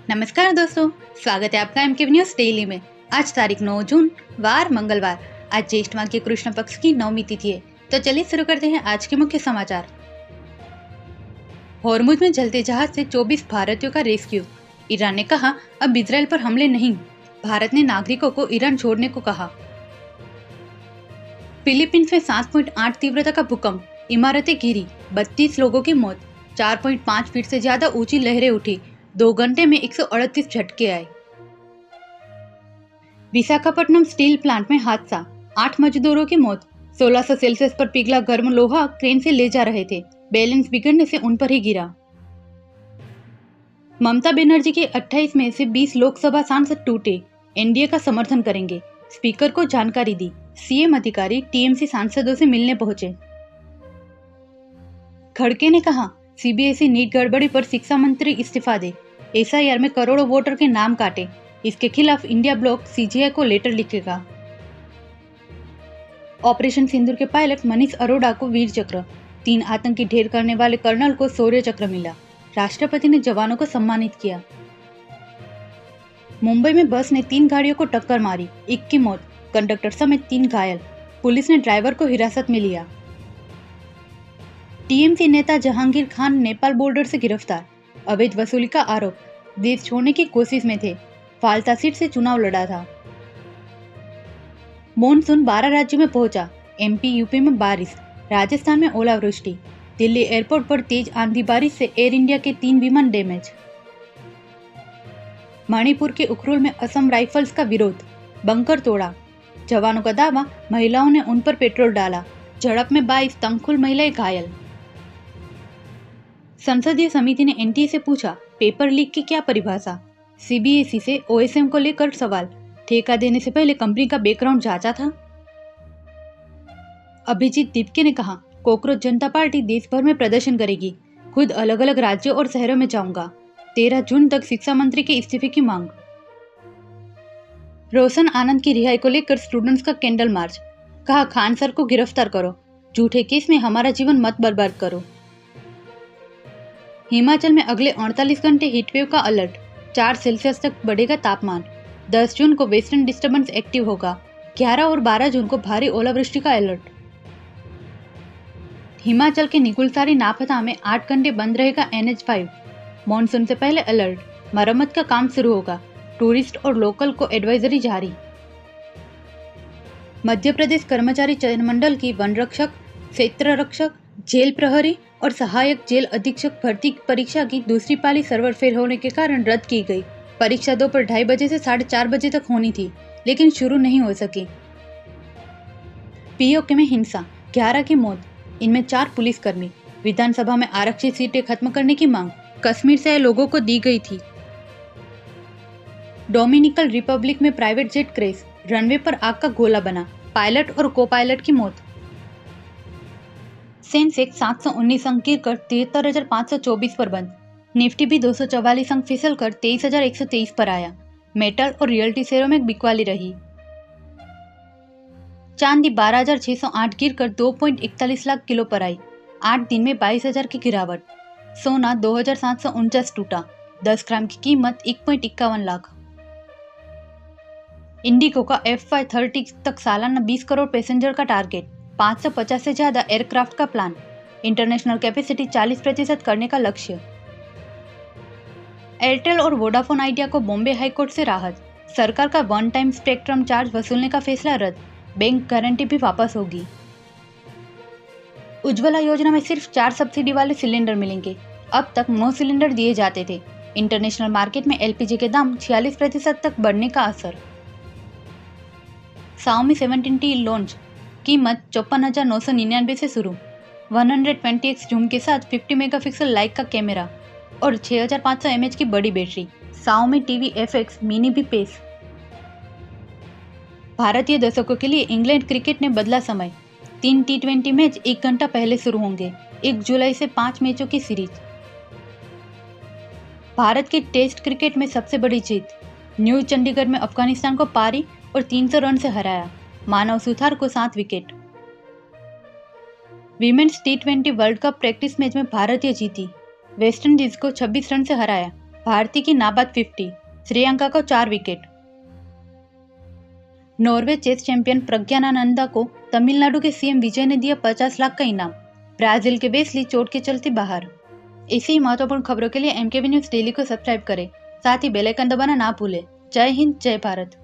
नमस्कार दोस्तों, स्वागत है आपका एमके न्यूज डेली में। आज तारीख 9 जून वार मंगलवार। आज ज्येष्ठ माह के कृष्ण पक्ष की 9वीं तिथि है। तो चलिए शुरू करते हैं आज के मुख्य समाचार। होर्मुज में जलते जहाज से 24 भारतीयों का रेस्क्यू। ईरान ने कहा अब इजराइल पर हमले नहीं। भारत ने नागरिकों को ईरान छोड़ने को कहा। फिलीपींस में 7.8 तीव्रता का भूकंप, इमारतें गिरी, 32 लोगों की मौत, 4.5 फीट से ज्यादा ऊंची लहरें उठी, 2 घंटे में 138 झटके आए। विशाखापट्टनम स्टील प्लांट में हादसा, 8 मजदूरों की मौत। 1600 सेल्सियस पर पिघला गर्म लोहा क्रेन से ले जा रहे थे, बैलेंस बिगड़ने से उन पर ही गिरा। ममता बनर्जी के 28 में से 20 लोकसभा सांसद टूटे, एनडीए का समर्थन करेंगे, स्पीकर को जानकारी दी। सीएम अधिकारी टीएमसी सांसदों से मिलने पहुंचे। खड़गे ने कहा सीबीएसई नीट गड़बड़ी पर शिक्षा मंत्री इस्तीफा दे, एसआईआर में करोड़ों वोटर के नाम काटे, इसके खिलाफ इंडिया ब्लॉक सीजीआई को लेटर लिखेगा। ऑपरेशन सिंदूर के पायलट मनीष अरोड़ा को वीर चक्र, 3 आतंकी ढेर करने वाले कर्नल को शौर्य चक्र मिला। राष्ट्रपति ने जवानों को सम्मानित किया। मुंबई में बस ने 3 गाड़ियों को टक्कर मारी, 1 की मौत, कंडक्टर समेत 3 घायल। पुलिस ने ड्राइवर को हिरासत में लिया। टीएमसी नेता जहांगीर खान नेपाल बॉर्डर से गिरफ्तार, अवैध वसूली का आरोप, देश छोड़ने की कोशिश में थे, फाल्ता सीट से चुनाव लड़ा था। मॉनसून 12 राज्यों में पहुंचा, एमपी यूपी में बारिश, राजस्थान में ओलावृष्टि, दिल्ली एयरपोर्ट पर तेज आंधी बारिश से एयर इंडिया के 3 विमान डैमेज। मणिपुर के उखरुल में असम राइफल्स का विरोध, बंकर तोड़ा, जवानों का दावा महिलाओं ने उन पर पेट्रोल डाला, झड़प में 22 तंगखुल महिलाएं घायल। संसदीय समिति ने एनटीए से पूछा पेपर लीक की क्या परिभाषा। सीबीएसई से ओएसएम को लेकर सवाल, ठेका देने से पहले कंपनी का बैकग्राउंड जांचा था। अभिजीत दीपके ने कहा कॉकरोच जनता पार्टी देश भर में प्रदर्शन करेगी, खुद अलग अलग राज्यों और शहरों में जाऊंगा। 13 जून तक शिक्षा मंत्री के इस्तीफे की मांग। रोशन आनंद की रिहाई को लेकर स्टूडेंट्स का कैंडल मार्च, कहा खान सर को गिरफ्तार करो, झूठे केस में हमारा जीवन मत बर्बाद करो। हिमाचल में अगले 48 घंटे हीटवेव का अलर्ट, 4 सेल्सियस तक बढ़ेगा तापमान। 10 जून को वेस्टर्न डिस्टर्बेंस एक्टिव होगा, 11 और 12 जून को भारी ओलावृष्टि का अलर्ट। हिमाचल के निकुलसारी नापता में 8 घंटे बंद रहेगा NH5। मॉनसून से पहले अलर्ट, मरम्मत का काम शुरू होगा, टूरिस्ट और लोकल को एडवाइजरी जारी। मध्य प्रदेश कर्मचारी चयन मंडल की वन रक्षक, क्षेत्र रक्षक, जेल प्रहरी और सहायक जेल अधीक्षक भर्ती परीक्षा की दूसरी पाली सर्वर फेल होने के कारण रद्द की गई। परीक्षा दोपहर 2:30 बजे से 4:30 बजे तक होनी थी, लेकिन शुरू नहीं हो सकी। पीओके में हिंसा, 11 की मौत, इनमें 4 पुलिसकर्मी। विधानसभा में आरक्षित सीटें खत्म करने की मांग, कश्मीर से आए लोगों को दी गई थी। डोमिनिकन रिपब्लिक में प्राइवेट जेट क्रैश, रनवे पर आग का गोला बना, पायलट और को पायलट की मौत। सेंसेक्स 719 अंक गिर कर 73,524 पर बंद। निफ्टी भी 244 अंक फिसल कर 23,123 पर आया। मेटल और रियल्टी शेयरों में बिकवाली रही। चांदी 12,608 गिर कर 2.41 लाख किलो पर आई, 8 दिन में 22,000 की गिरावट। सोना 2,749 टूटा, 10 ग्राम की कीमत 1.51 लाख। इंडिगो का FY30 तक सालाना 20 करोड़ पैसेंजर का टारगेट, 550 से ज्यादा एयरक्राफ्ट का प्लान, इंटरनेशनल कैपेसिटी 40% करने का लक्ष्य। एयरटेल और वोडाफोन आइडिया को बॉम्बे हाईकोर्ट से राहत, सरकार का वन टाइम स्पेक्ट्रम चार्ज वसूलने का फैसला रद्द, बैंक गारंटी भी वापस होगी। उज्ज्वला योजना में सिर्फ 4 सब्सिडी वाले सिलेंडर मिलेंगे, अब तक 9 सिलेंडर दिए जाते थे। इंटरनेशनल मार्केट में एलपीजी के दाम 46% तक बढ़ने का असर। Xiaomi 17T लॉन्च, कीमत 54,999 से शुरू, 120x जूम के साथ 50 मेगापिक्सल लाइक का कैमरा और 6,500 mAh की बड़ी battery. Xiaomi TV FX mini भी पेश। भारतीय दर्शकों के लिए इंग्लैंड क्रिकेट ने बदला समय, 3 T20 मैच 1 घंटा पहले शुरू होंगे, 1 जुलाई से 5 मैचों की सीरीज। भारत की टेस्ट क्रिकेट में सबसे बड़ी जीत, न्यू चंडीगढ़ में अफगानिस्तान को पारी और 300 रन से हराया, मानव सुथार को 7 wicket. Women's T20 world cup practice match में भारतीय जीती, वेस्टइंडीज को 26 रन से हराया, भारती की नाबाद 50, श्रेयांका को 4 विकेट। नॉर्वे चेस चैंपियन प्रज्ञानानंदा को तमिलनाडु के सीएम विजय ने दिया 50 लाख का इनाम। ब्राजील के वेस्ली चोट के चलते बाहर। इसी महत्वपूर्ण खबरों के लिए MKB न्यूज़ डेली को सब्सक्राइब करें, साथ ही बेल आइकन दबाना ना भूलें। जय हिंद, जय भारत।